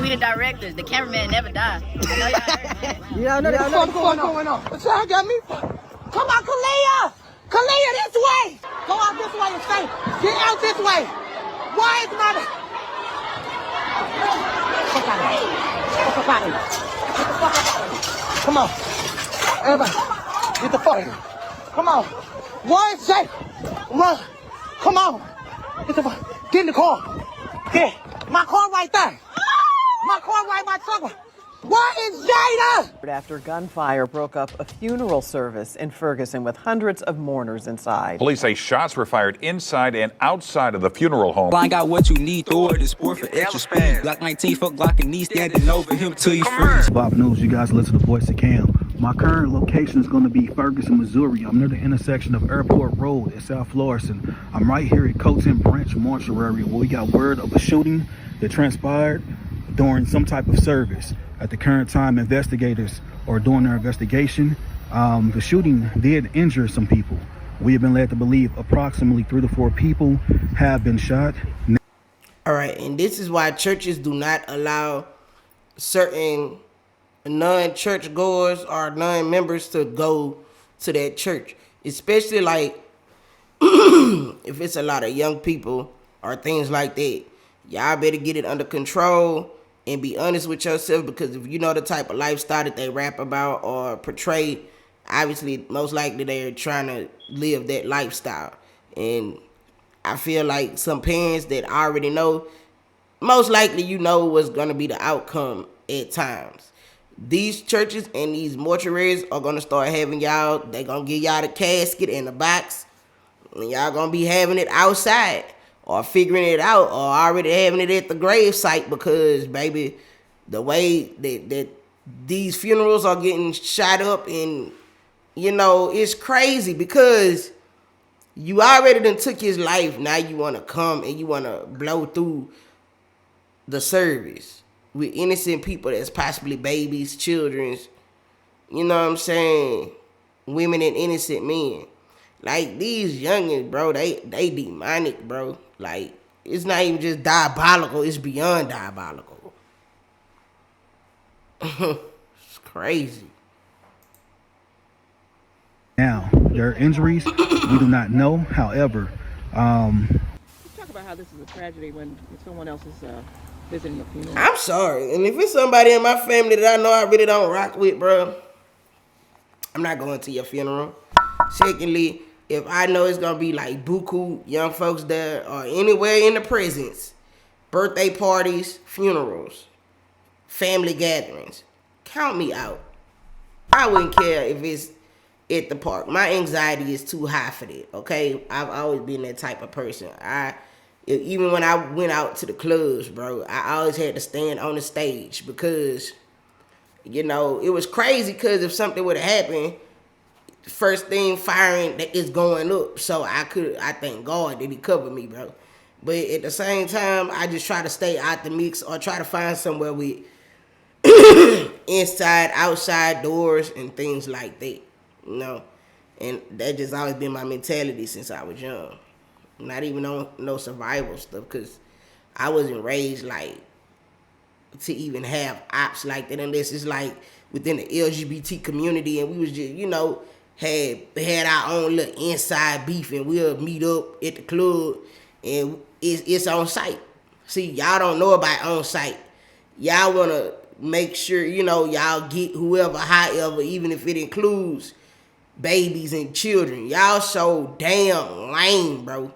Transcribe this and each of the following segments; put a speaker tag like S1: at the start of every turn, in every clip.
S1: We the directors. The cameraman never died. I know y'all heard that.
S2: Yeah, I know what's going on. But y'all got me. Come on, Kalia! Kalia, this way! Go out this way and stay. Get out this way. Why is my... Fuck out of here. Get the fuck out of here. Get the fuck out of here. Come on. Everybody, get the fuck out of here. Come on. Why is Jay? Run. Come on. Get the fuck. Get in the car. Yeah. My car right there. My car right by truck. Where is Jada?
S3: After gunfire broke up a funeral service in Ferguson with hundreds of mourners inside.
S4: Police say shots were fired inside and outside of the funeral home.
S5: I got what you need, throw it in sport for extra speed. Glock 19, fuck Glock and knee, standing over him till you freeze.
S6: Bob News, you guys listen to the voice of Cam. My current location is going to be Ferguson, Missouri. I'm near the intersection of Airport Road in South Florissant. I'm right here at Colton Branch Mortuary where we got word of a shooting that transpired during some type of service. At the current time, investigators are doing their investigation. The shooting did injure some people. We have been led to believe approximately 3 to 4 people have been shot.
S7: All right, and this is why churches do not allow certain non-church goers or non-members to go to that church, especially like if it's a lot of young people or things like that. Y'all better get it under control and be honest with yourself, because if you know the type of lifestyle that they rap about or portray, obviously most likely they're trying to live that lifestyle. And I feel like some parents that already know, most likely you know what's going to be the outcome at times. These churches and these mortuaries are going to start having y'all, they're going to give y'all the casket and the box, and y'all going to be having it outside or figuring it out or already having it at the grave site, because, baby, the way that these funerals are getting shot up and, you know, it's crazy because you already done took his life. Now you want to come and you want to blow through the service with innocent people that's possibly babies, children, you know what I'm saying, women and innocent men. Like, these youngins, bro, they demonic, bro. Like, it's not even just diabolical, it's beyond diabolical. It's crazy.
S6: Now, their injuries, we do not know. However,
S3: Talk about how this is a tragedy when someone else is visiting the funeral.
S7: I'm sorry. And if it's somebody in my family that I know I really don't rock with, bro, I'm not going to your funeral. Secondly, if I know it's going to be like buku young folks there or anywhere in the presence, birthday parties, funerals, family gatherings, count me out. I wouldn't care if it's at the park. My anxiety is too high for that, okay? I've always been that type of person. Even when I went out to the clubs, bro, I always had to stand on the stage because, you know, it was crazy because if something would have happened, first thing firing is going up. So I thank God that he covered me, bro. But at the same time, I just try to stay out the mix or try to find somewhere with inside, outside doors and things like that, you know. And that just always been my mentality since I was young. Not even on no survival stuff, because I wasn't raised like to even have ops like that, unless it's like within the LGBT community and we was just, you know, had our own little inside beef and we'll meet up at the club and it's on site. See, y'all don't know about on site. Y'all want to make sure, you know, y'all get whoever, however, even if it includes babies and children. Y'all so damn lame, bro.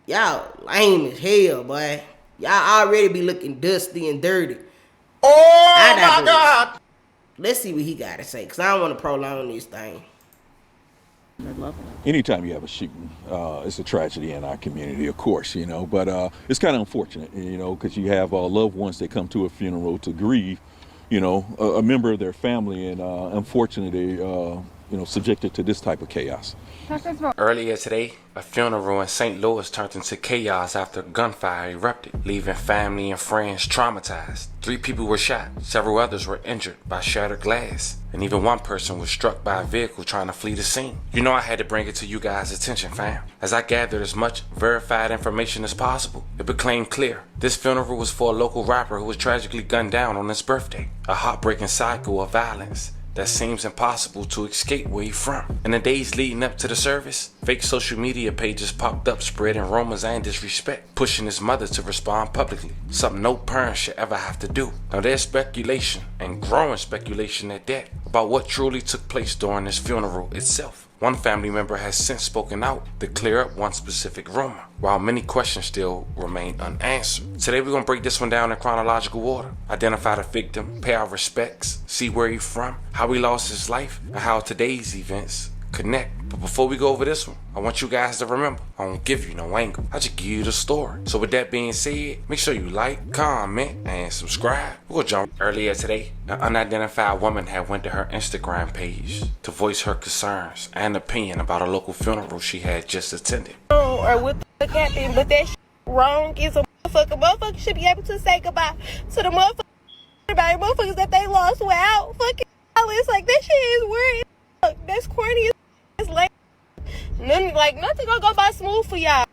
S7: Y'all lame as hell, boy. Y'all already be looking dusty and dirty.
S2: Oh, my God.
S7: Let's see what he got to say, because I don't want to prolong this thing.
S8: Anytime you have a shooting, it's a tragedy in our community, of course, you know, but it's kind of unfortunate, you know, because you have loved ones that come to a funeral to grieve, you know, a member of their family, and unfortunately, subjected to this type of chaos.
S9: Earlier today, a funeral in St. Louis turned into chaos after gunfire erupted, leaving family and friends traumatized. 3 people were shot, several others were injured by shattered glass, and even one person was struck by a vehicle trying to flee the scene. I had to bring it to you guys' attention, fam. As I gathered as much verified information as possible, it became clear this funeral was for a local rapper who was tragically gunned down on his birthday. A heartbreaking cycle of violence that seems impossible to escape where he's from. In the days leading up to the service, fake social media pages popped up spreading rumors and disrespect, pushing his mother to respond publicly, something no parent should ever have to do. Now there's speculation, and growing speculation at that, about what truly took place during this funeral itself. One family member has since spoken out to clear up one specific rumor, while many questions still remain unanswered. Today we're going to break this one down in chronological order, identify the victim, pay our respects, see where he's from, how he lost his life, and how today's events connect. But before we go over this one, I want you guys to remember, I don't give you no angle, I just give you the story. So with that being said, make sure you like, comment, and subscribe. We'll jump. Earlier today, an unidentified woman had went to her Instagram page to voice her concerns and opinion about a local funeral she had just attended.
S10: Or what the fuck happened, but that wrong is a motherfucker. Motherfucker should be able to say goodbye to the motherfuckers that they lost without fucking violence. Like, that shit is weird. That's corny as lame. Nothing gonna go by smooth for y'all.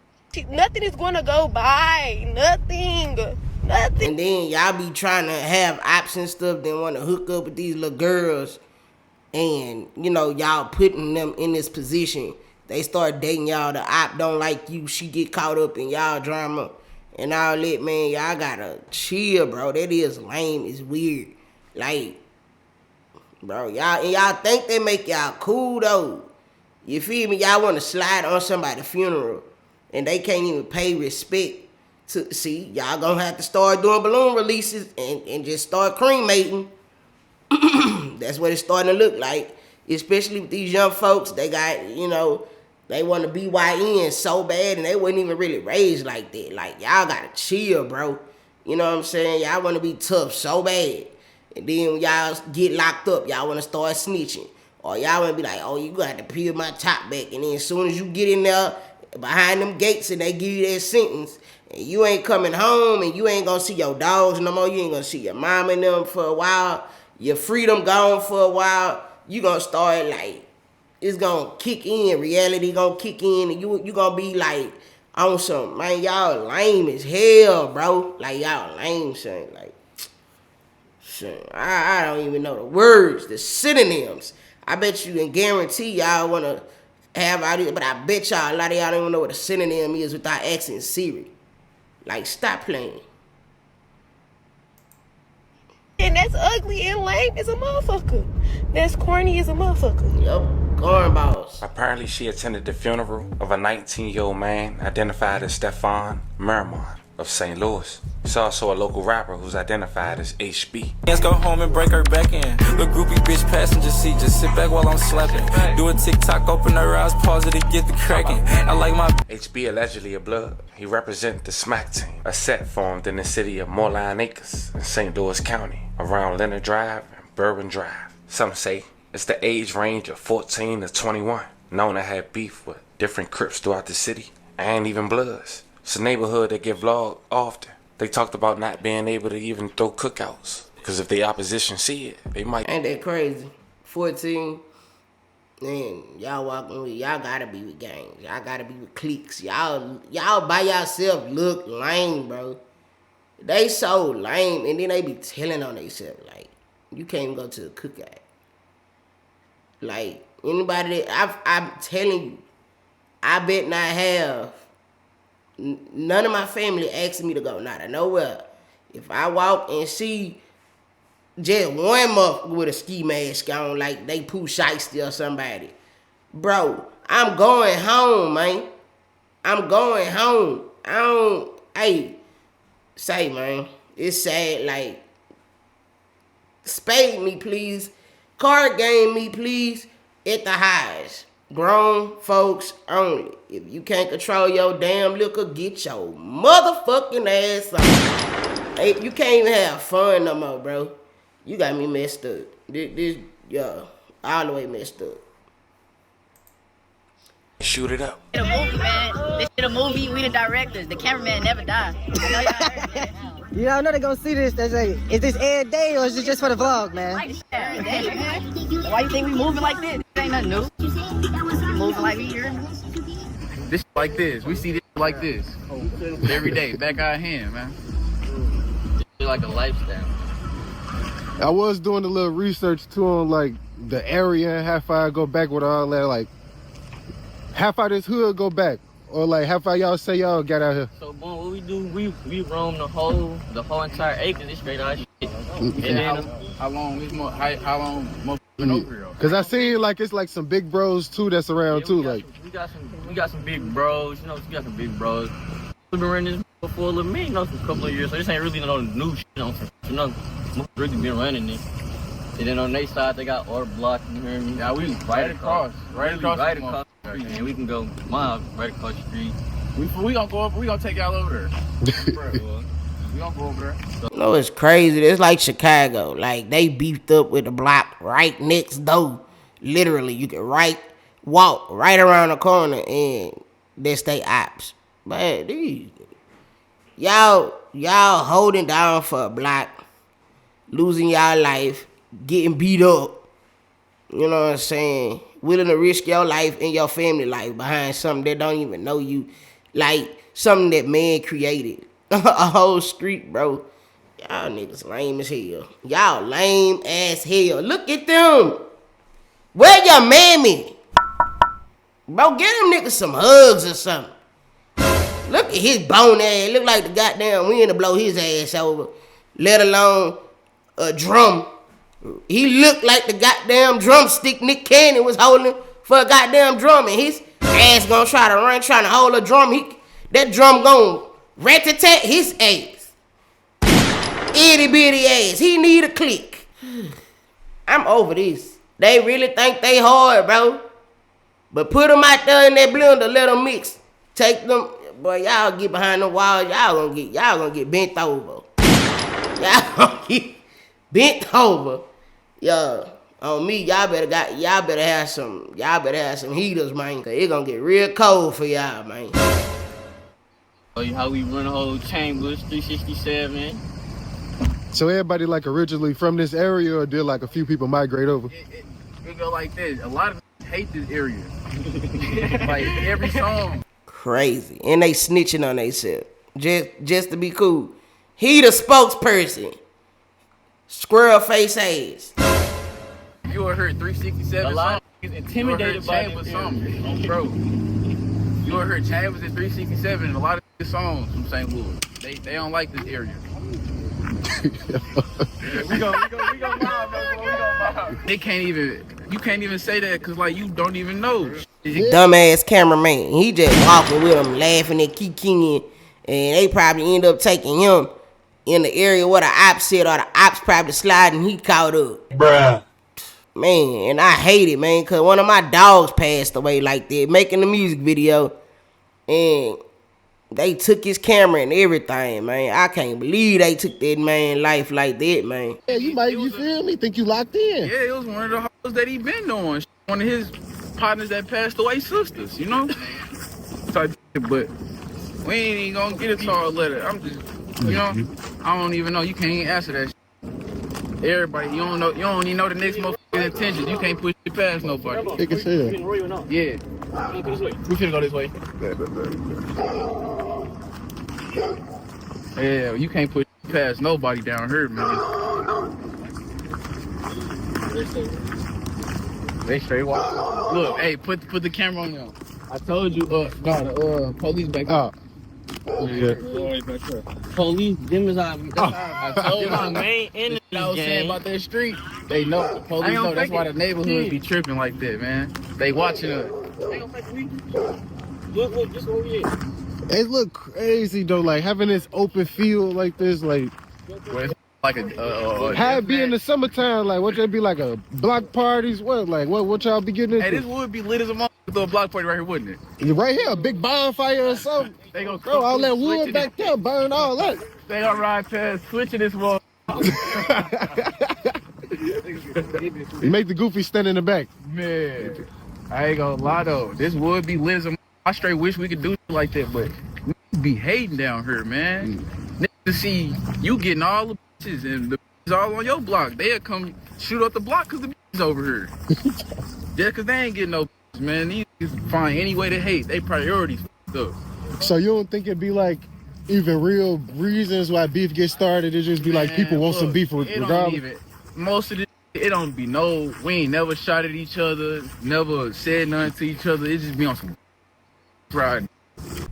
S10: Nothing is gonna go by. Nothing.
S7: And then y'all be trying to have option stuff, then want to hook up with these little girls, and y'all putting them in this position. They start dating y'all. The op don't like you. She get caught up in y'all drama and all that. Man, y'all gotta chill, bro. That is lame. It's weird. Like, bro, y'all think they make y'all cool though. You feel me? Y'all want to slide on somebody's funeral and they can't even pay respect to. See, y'all gonna have to start doing balloon releases and just start cremating. That's what it's starting to look like, especially with these young folks. They got, they want to be YN so bad, and they wasn't even really raised like that. Like, y'all gotta chill, bro. You know what I'm saying? Y'all want to be tough so bad, and then when y'all get locked up, y'all want to start snitching. Or y'all want to be like, oh, you got to peel my top back. And then as soon as you get in there behind them gates and they give you that sentence, and you ain't coming home and you ain't going to see your dogs no more, you ain't going to see your mom and them for a while, your freedom gone for a while, you going to start like, it's going to kick in, reality going to kick in, and you going to be like, on some, man, y'all lame as hell, bro. Like, y'all lame, son. Like, son, I don't even know the words, the synonyms. I bet you and guarantee y'all want to have all these, but I bet y'all, a lot of y'all don't even know what a synonym is without asking Siri. Like, stop playing.
S10: And that's ugly and lame as a motherfucker. That's corny as a motherfucker.
S7: Yup, cornballs.
S9: Apparently, she attended the funeral of a 19-year-old man identified as Stefan Mermon of St. Louis. It's also a local rapper who's identified as HB.
S5: Let's go home and break her back in. Look groupie bitch passenger seat, just sit back while I'm slapping. Do a TikTok, open her eyes, pause it to get the cracking. I like my
S9: HB allegedly a blood. He represents the SMAC team, a set formed in the city of Moreline Acres in St. Louis County, around Leonard Drive and Bourbon Drive. Some say it's the age range of 14 to 21, known to have beef with different Crips throughout the city, and even Bloods. It's a neighborhood that get vlogged often. They talked about not being able to even throw cookouts, because if the opposition see it, they might.
S7: Ain't that crazy? 14, man, y'all walking with, y'all gotta be with gangs. Y'all gotta be with cliques. Y'all by yourself look lame, bro. They so lame, and then they be telling on themselves, like, you can't even go to a cookout. Like, anybody that, I'm telling you, I bet not have, none of my family asking me to go, not nowhere. If I walk and see just one motherfucker with a ski mask on, like they Pooh Shiesty or somebody, bro, I'm going home, man. I'm going home. I don't, hey, say, man, it's sad, like, spade me, please. Card game me, please, at the highs. Grown folks only. If you can't control your damn liquor, get your motherfucking ass on. Hey, you can't even have fun no more, bro. You got me messed up. This, all the way messed up.
S9: shoot it up.
S1: It's a movie, man. This shit a movie. We the directors. The cameraman never die. I know y'all heard that.
S11: Yeah, I know they gonna see this. They say, is this every day or is it just for the vlog, man?
S1: Like every day, man. Why you think we moving like this? This ain't nothing new. We moving like we here.
S12: This like this. We see this like this every day. Back our hand, man. It's like a lifestyle.
S2: I was doing a little research too on like the area and how far I go back with all that. Like, how far this hood go back, or like how far y'all say y'all got out here?
S13: So, boy, what we do, we roam the whole entire acre. This straight out shit. And then
S12: how long been over here?
S2: Cause I seen like it's like some big bros too that's around too. Like
S13: we got some big bros. You know, we got some big bros. We've been running this for a little minute, you know, for a couple of years. So this ain't really no new shit on some, you know. We've really been running this. And then on their side, they got our block. You hear me?
S12: Yeah, we right across
S13: the street, man. We can go miles right across the street.
S12: We gonna go up. We gonna take y'all over there. We gonna go over there.
S7: You know, it's crazy. It's like Chicago. Like, they beefed up with the block right next door. Literally, you can walk right around the corner and that's they ops. But these y'all holding down for a block, losing y'all life, getting beat up. You know what I'm saying? Willing to risk your life and your family life behind something that don't even know you. Like, something that man created. A whole street, bro. Y'all niggas lame as hell. Y'all lame as hell. Look at them. Where your mammy? Bro, get them niggas some hugs or something. Look at his bone ass. Look like the goddamn wind to blow his ass over. Let alone a drum. He looked like the goddamn drumstick Nick Cannon was holding for a goddamn drum. And his ass gonna try to hold a drum. That drum gonna rat-a-tat his ass. Itty bitty ass. He need a click. I'm over this. They really think they hard, bro. But put them out there in that blender, let them mix. Take them, boy, y'all get behind the wall, y'all gonna get bent over. Y'all gonna get bent over. Yo, on me, y'all better have some heaters, man. Cause it gonna get real cold for y'all, man.
S13: How we run the whole Chambers, 367.
S2: so everybody like originally from this area, or did like a few people migrate over?
S12: It go like this. A lot of hate this area. Like every song.
S7: Crazy. And they snitching on themselves. Just to be cool. He the spokesperson. Squirrel face ass.
S12: You ever heard 367?
S13: A lot of intimidated by
S12: Chambers songs, bro. You ever heard Chambers at 367 and a lot of these songs from St. Louis. They don't like this area. we go mob, bro. You can't even say that because like you don't even know.
S7: Dumbass cameraman. He just walking with him, laughing and kikiing, and they probably end up taking him in the area where the ops said, or the ops probably sliding. He caught up. Bruh. Man, and I hate it, man, because one of my dogs passed away like that, making the music video, and they took his camera and everything, man. I can't believe they took that man's life like that, man.
S2: Yeah, you feel me? Think you locked in?
S12: Yeah, it was one of the hoes that he been doing. One of his partners that passed away sisters, you know? But we ain't even gonna get into all that. I'm just, you know, I don't even know. You can't even answer that shit. Everybody, you don't even know the next motherfucking intentions. You can't push it past nobody.
S2: They can say that.
S12: Yeah. We finna go this way. Yeah, you can't push it past nobody down here, man. They straight walk. Look, hey, put the camera on them. I told you, the police back there.
S13: Police, them is our
S12: I told you,
S13: my main enemy.
S12: I was saying about that street. They know, the police know. That's why the neighborhood be tripping like that, man. They watching us.
S13: Look, this one we at.
S2: It look crazy though, like having this open field like this, like.
S12: Like
S2: how it be in the summertime? Like, what that be like a block parties? What y'all be getting into?
S12: Hey, this would be lit as a motherfucker to a block party right here, wouldn't it?
S2: Right here, a big bonfire or something.
S12: They gonna
S2: throw all that wood back there, burn all that.
S12: They gonna ride past, switching this wall.
S2: You make the goofy stand in the back.
S12: Man. I ain't gonna lie though. This would be lit. I straight wish we could do like that, but we be hating down here, man. Niggas to see you getting all the bitches and the bitches all on your block. They'll come shoot up the block because the bitches over here. Just because they ain't getting no bitches, man. These niggas find any way to hate. They priorities up.
S2: So you don't think it'd be like even real reasons why beef gets started? It just be like people want some beef regardless.
S12: Most of it don't be no. We ain't never shot at each other, never said nothing to each other. It just be on some pride.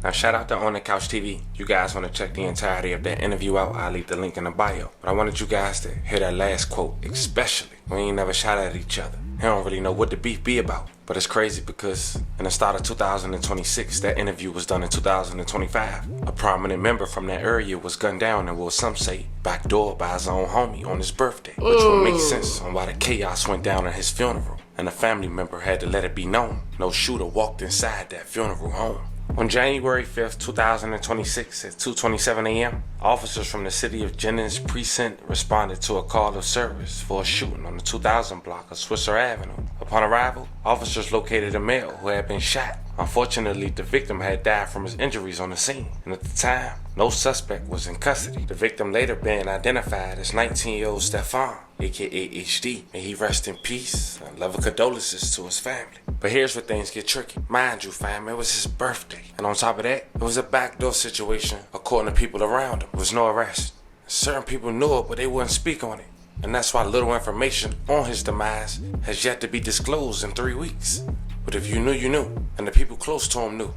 S9: Now shout out to On the Couch TV. You guys want to check the entirety of that interview out, I'll leave the link in the bio. But I wanted you guys to hear that last quote, especially. We ain't never shot at each other. He don't really know what the beef be about. But it's crazy because in the start of 2026, that interview was done in 2025. A prominent member from that area was gunned down and, well, some say, backdoored by his own homie on his birthday. Which would make sense on why the chaos went down at his funeral. And a family member had to let it be known no shooter walked inside that funeral home. On January 5th, 2026 at 2:27 a.m., officers from the city of Jennings Precinct responded to a call of service for a shooting on the 2000 block of Swisher Avenue. Upon arrival, officers located a male who had been shot. Unfortunately, the victim had died from his injuries on the scene, and at the time, no suspect was in custody. The victim later being identified as 19-year-old Stefan, aka HD. May he rest in peace, and love and condolences to his family. But here's where things get tricky. Mind you, fam, it was his birthday. And on top of that, it was a backdoor situation according to people around him. There was no arrest. Certain people knew it, but they wouldn't speak on it. And that's why little information on his demise has yet to be disclosed in 3 weeks. But if you knew, you knew. And the people close to him knew.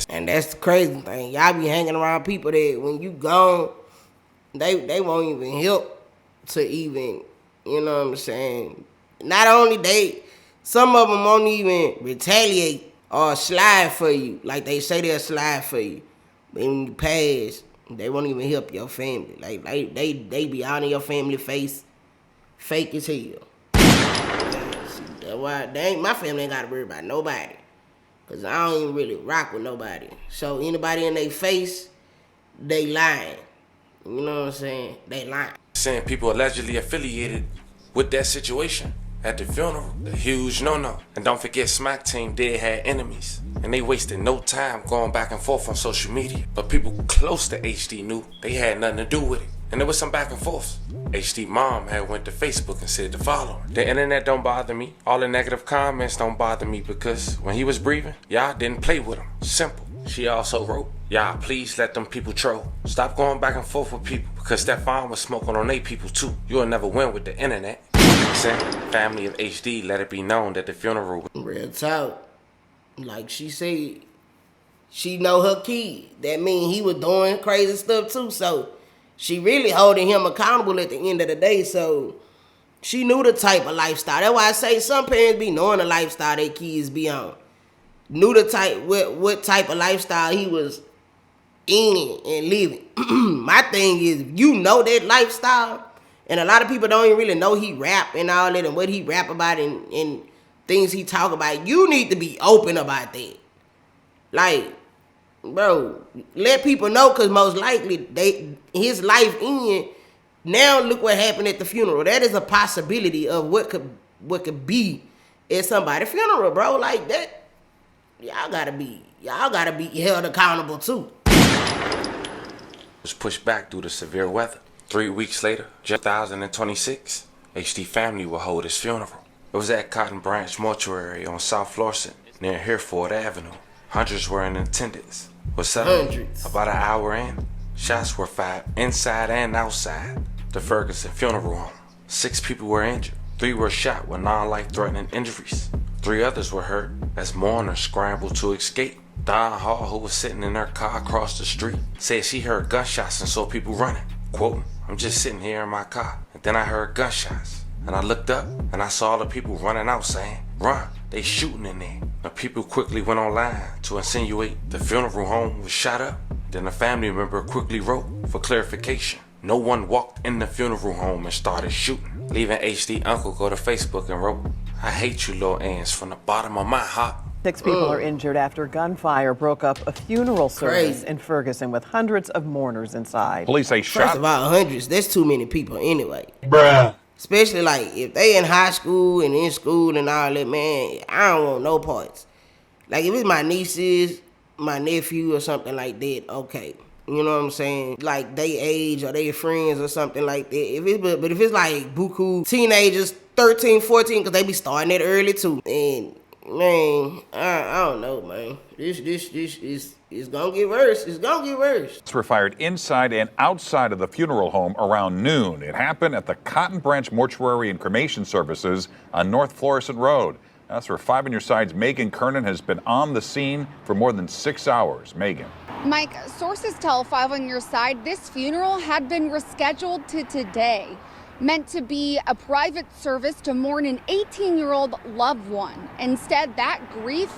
S7: And that's the crazy thing. Y'all be hanging around people that when you gone, they won't even help to even, you know what I'm saying? Not only some of them won't even retaliate or slide for you. Like they say they'll slide for you. But when you pass, they won't even help your family. Like they be out in your family face, fake as hell. That's why my family ain't gotta worry about nobody. Cause I don't even really rock with nobody. So anybody in their face, they lying. You know what I'm saying? They lying.
S9: Saying people allegedly affiliated with that situation at the funeral, a huge no-no. And don't forget, Smack Team did have enemies. And they wasted no time going back and forth on social media. But people close to HD knew they had nothing to do with it. And there was some back and forth. HD mom had went to Facebook and said to follow her. The internet don't bother me. All the negative comments don't bother me because when he was breathing, y'all didn't play with him. Simple. She also wrote, y'all please let them people troll. Stop going back and forth with people because Stefan was smoking on they people too. You'll never win with the internet. Family of HD let it be known that the funeral was
S7: real talk. Like she said, she know her kid. That mean he was doing crazy stuff too. So she really holding him accountable at the end of the day. So she knew the type of lifestyle. That's why I say some parents be knowing the lifestyle their kids be on. Knew the type, what type of lifestyle he was in and living. My thing is, you know that lifestyle, and a lot of people don't even really know he rap and all that and what he rap about and things he talk about. You need to be open about that. Like, bro, let people know, because most likely his life in. Now look what happened at the funeral. That is a possibility of what could be at somebody's funeral, bro. Like that. Y'all gotta be held accountable too.
S9: was pushed back due to severe weather. 3 weeks later, 2026, HD family will hold his funeral. It was at Cotton Branch Mortuary on South Florissant, near Hereford Avenue. Hundreds were in attendance. About an hour in, shots were fired inside and outside the Ferguson funeral home. 6 people were injured. 3 were shot with non-life-threatening injuries. 3 others were hurt as mourners scrambled to escape. Don Hall, who was sitting in her car across the street, said she heard gunshots and saw people running. Quoting, "I'm just sitting here in my car, and then I heard gunshots. And I looked up, and I saw the people running out saying, 'Run, they shooting in there.'" The people quickly went online to insinuate the funeral home was shot up. Then a family member quickly wrote for clarification. No one walked in the funeral home and started shooting. Leaving HD uncle go to Facebook and wrote, "I hate you little ants from the bottom of my heart."
S14: 6 people are injured after gunfire broke up a funeral service in Ferguson with hundreds of mourners inside.
S4: Police say
S7: First of all, hundreds, that's too many people anyway.
S2: Bruh.
S7: Especially like if they in high school and in school and all that, man, I don't want no parts. Like if it's my nieces, my nephew or something like that, okay. You know what I'm saying? Like they age or they friends or something like that. But if it's like buku teenagers, 13, 14, because they be starting it early too. And man, I don't know, man. This is gonna get worse. It's gonna get worse.
S4: Shots were fired inside and outside of the funeral home around noon. It happened at the Cotton Branch Mortuary and Cremation Services on North Florissant Road. That's where 5 on Your Side's Megan Kernan has been on the scene for more than 6 hours. Megan.
S15: Mike, sources tell 5 on Your Side this funeral had been rescheduled to today. Meant to be a private service to mourn an 18-year-old loved one. Instead, that grief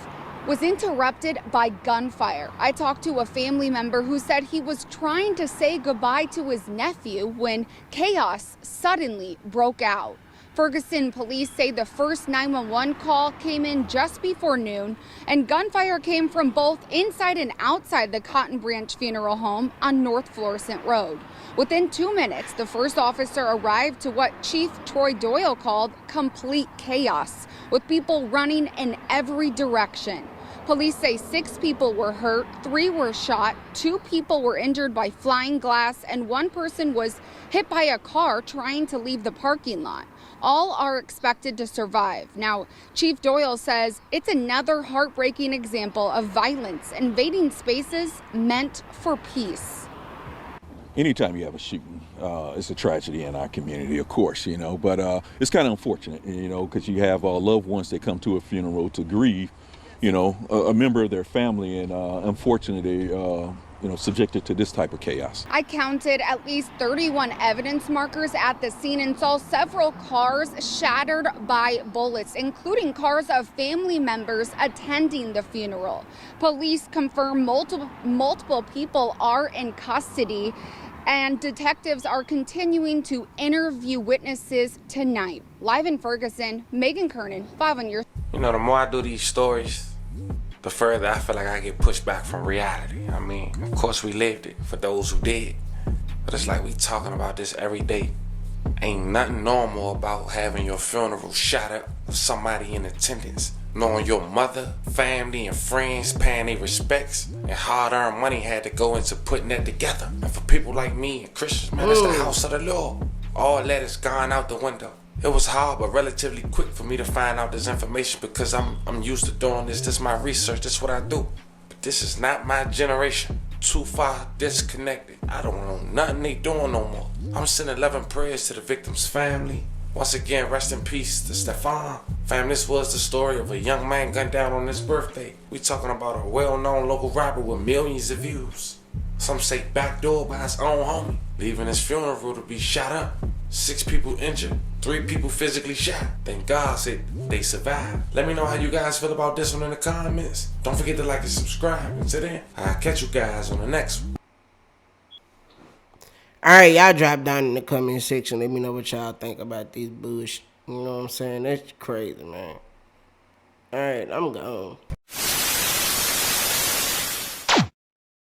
S15: was interrupted by gunfire. I talked to a family member who said he was trying to say goodbye to his nephew when chaos suddenly broke out. Ferguson police say the first 911 call came in just before noon, and gunfire came from both inside and outside the Cotton Branch Funeral Home on North Florissant Road. Within 2 minutes, the first officer arrived to what Chief Troy Doyle called complete chaos, with people running in every direction. Police say 6 people were hurt, 3 were shot, 2 people were injured by flying glass, and 1 person was hit by a car trying to leave the parking lot. All are expected to survive. Now, Chief Doyle says it's another heartbreaking example of violence invading spaces meant for peace.
S8: Anytime you have a shooting, it's a tragedy in our community, of course, you know, but it's kind of unfortunate, you know, because you have loved ones that come to a funeral to grieve, you know, a member of their family, and unfortunately, you know, subjected to this type of chaos.
S15: I counted at least 31 evidence markers at the scene and saw several cars shattered by bullets, including cars of family members attending the funeral. Police confirm multiple people are in custody, and detectives are continuing to interview witnesses tonight. Live in Ferguson, Megan Kernan, 5 on Your.
S9: You know, the more I do these stories, the further I feel like I get pushed back from reality. I mean, of course we lived it for those who did, but it's like we talking about this every day. Ain't nothing normal about having your funeral shot up with somebody in attendance, knowing your mother, family, and friends paying their respects, and hard-earned money had to go into putting that together. And for people like me and Christians, man, it's the house of the Lord. All that is gone out the window. It was hard, but relatively quick for me to find out this information because I'm used to doing this. This is my research. This is what I do. But this is not my generation. Too far disconnected. I don't know nothing they doing no more. I'm sending 11 prayers to the victim's family. Once again, rest in peace to Stefan. Fam, this was the story of a young man gunned down on his birthday. We talking about a well-known local rapper with millions of views. Some say backdoor by his own homie, leaving his funeral to be shot up. 6 people injured, 3 people physically shot. Thank God they survived. Let me know how you guys feel about this one in the comments. Don't forget to like and subscribe. Until then, I'll catch you guys on the next one.
S7: Alright, y'all drop down in the comment section. Let me know what y'all think about this bullshit. You know what I'm saying? That's crazy, man. Alright, I'm gone.